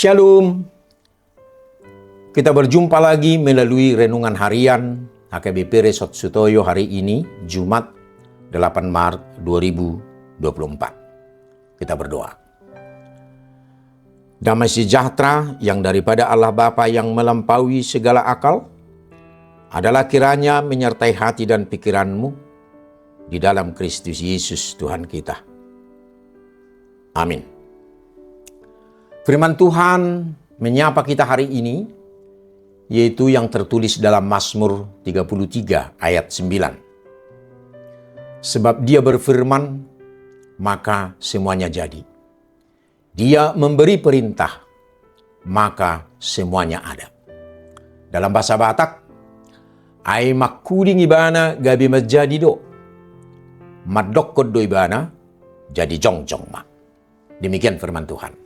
Shalom. Kita berjumpa lagi melalui renungan harian HKBP Resort Sutoyo hari ini, Jumat 8 Maret 2024. Kita berdoa. Damai sejahtera yang daripada Allah Bapa yang melampaui segala akal adalah kiranya menyertai hati dan pikiranmu di dalam Kristus Yesus Tuhan kita. Amin. Firman Tuhan menyapa kita hari ini, yaitu yang tertulis dalam Mazmur 33 ayat 9. Sebab Dia berfirman, maka semuanya jadi. Dia memberi perintah, maka semuanya ada. Dalam bahasa Batak, ai makuding ibana gabi menjadi do. Madokod do ibana jadi jongjong ma. Demikian firman Tuhan.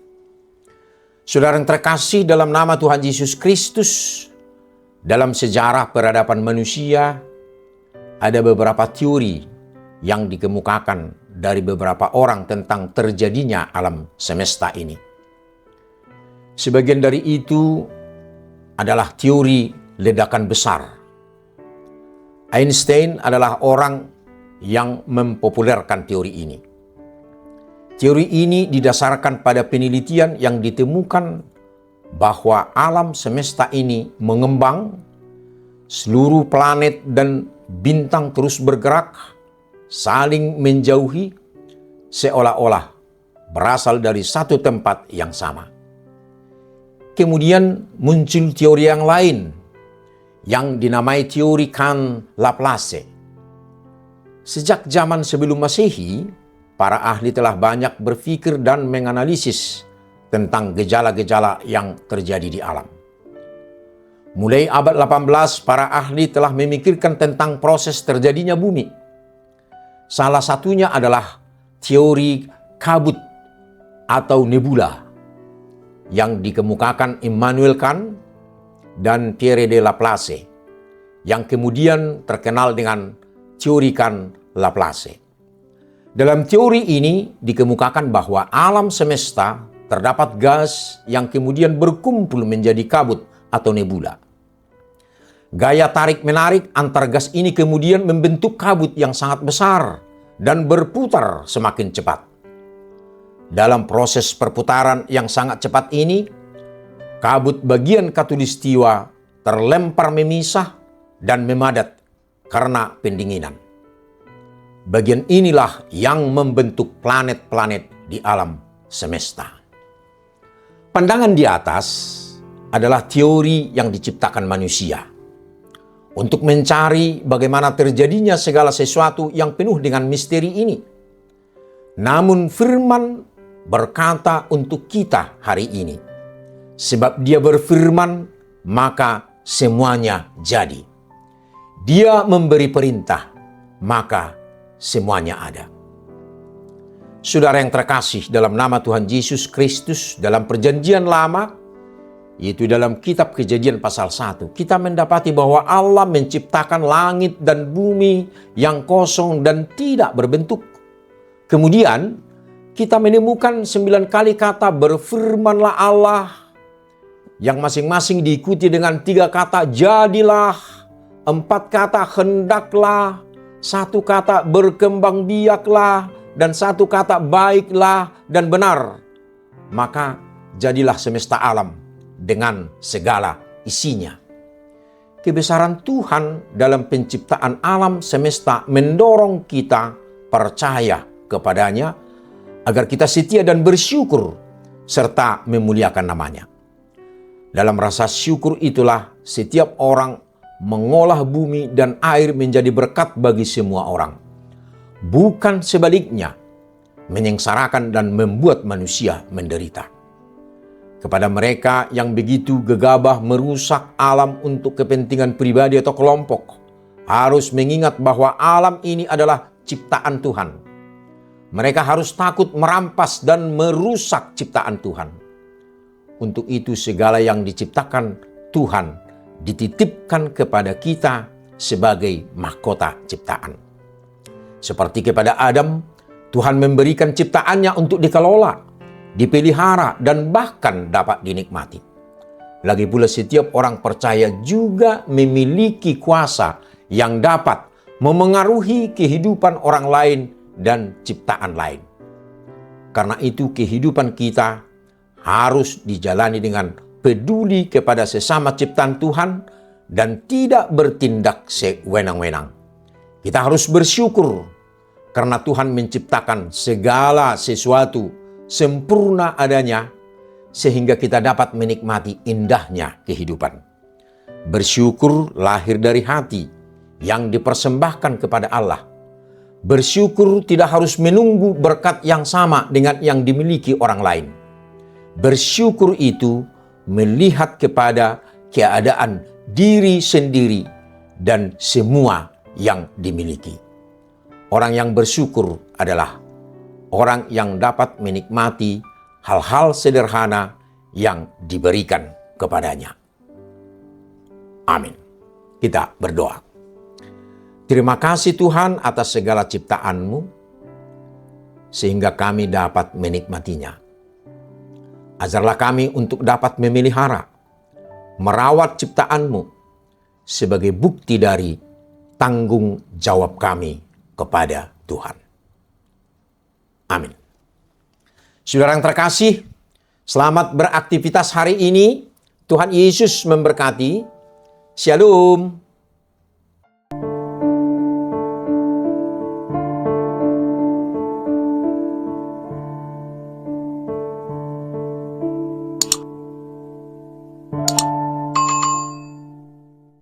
Saudara yang terkasih, dalam nama Tuhan Yesus Kristus, dalam sejarah peradaban manusia, ada beberapa teori yang dikemukakan dari beberapa orang tentang terjadinya alam semesta ini. Sebagian dari itu adalah teori ledakan besar. Einstein adalah orang yang mempopulerkan teori ini. Teori ini didasarkan pada penelitian yang ditemukan bahwa alam semesta ini mengembang, seluruh planet dan bintang terus bergerak, saling menjauhi, seolah-olah berasal dari satu tempat yang sama. Kemudian muncul teori yang lain yang dinamai teori Laplace. Sejak zaman sebelum Masehi, para ahli telah banyak berpikir dan menganalisis tentang gejala-gejala yang terjadi di alam. Mulai abad 18, para ahli telah memikirkan tentang proses terjadinya bumi. Salah satunya adalah teori kabut atau nebula yang dikemukakan Immanuel Kant dan Pierre de Laplace, yang kemudian terkenal dengan teori Laplace. Dalam teori ini dikemukakan bahwa alam semesta terdapat gas yang kemudian berkumpul menjadi kabut atau nebula. Gaya tarik-menarik antar gas ini kemudian membentuk kabut yang sangat besar dan berputar semakin cepat. Dalam proses perputaran yang sangat cepat ini, kabut bagian khatulistiwa terlempar memisah dan memadat karena pendinginan. Bagian inilah yang membentuk planet-planet di alam semesta. Pandangan di atas adalah teori yang diciptakan manusia untuk mencari bagaimana terjadinya segala sesuatu yang penuh dengan misteri ini. Namun firman berkata untuk kita hari ini, sebab Dia berfirman, maka semuanya jadi. Dia memberi perintah, maka semuanya ada. Saudara yang terkasih, dalam nama Tuhan Yesus Kristus, dalam perjanjian lama, yaitu dalam kitab Kejadian pasal 1, kita mendapati bahwa Allah menciptakan langit dan bumi yang kosong dan tidak berbentuk. Kemudian kita menemukan 9 kali kata berfirmanlah Allah, yang masing-masing diikuti dengan 3 kata jadilah, 4 kata hendaklah, 1 kata berkembang biaklah, dan 1 kata baiklah dan benar. Maka jadilah semesta alam dengan segala isinya. Kebesaran Tuhan dalam penciptaan alam semesta mendorong kita percaya kepadanya agar kita setia dan bersyukur serta memuliakan namanya. Dalam rasa syukur itulah setiap orang mengolah bumi dan air menjadi berkat bagi semua orang. Bukan sebaliknya, menyengsarakan dan membuat manusia menderita. Kepada mereka yang begitu gegabah merusak alam untuk kepentingan pribadi atau kelompok, harus mengingat bahwa alam ini adalah ciptaan Tuhan. Mereka harus takut merampas dan merusak ciptaan Tuhan. Untuk itu segala yang diciptakan Tuhan dititipkan kepada kita sebagai mahkota ciptaan. Seperti kepada Adam, Tuhan memberikan ciptaannya untuk dikelola, dipelihara, dan bahkan dapat dinikmati. Lagi pula setiap orang percaya juga memiliki kuasa yang dapat memengaruhi kehidupan orang lain dan ciptaan lain. Karena itu kehidupan kita harus dijalani dengan peduli kepada sesama ciptaan Tuhan dan tidak bertindak sewenang-wenang. Kita harus bersyukur karena Tuhan menciptakan segala sesuatu sempurna adanya sehingga kita dapat menikmati indahnya kehidupan. Bersyukur lahir dari hati yang dipersembahkan kepada Allah. Bersyukur tidak harus menunggu berkat yang sama dengan yang dimiliki orang lain. Bersyukur itu melihat kepada keadaan diri sendiri dan semua yang dimiliki. Orang yang bersyukur adalah orang yang dapat menikmati hal-hal sederhana yang diberikan kepadanya. Amin. Kita berdoa. Terima kasih Tuhan atas segala ciptaan-Mu, sehingga kami dapat menikmatinya. Ajarlah kami untuk dapat memelihara, merawat ciptaan-Mu sebagai bukti dari tanggung jawab kami kepada Tuhan. Amin. Saudara yang terkasih, selamat beraktivitas hari ini. Tuhan Yesus memberkati. Shalom.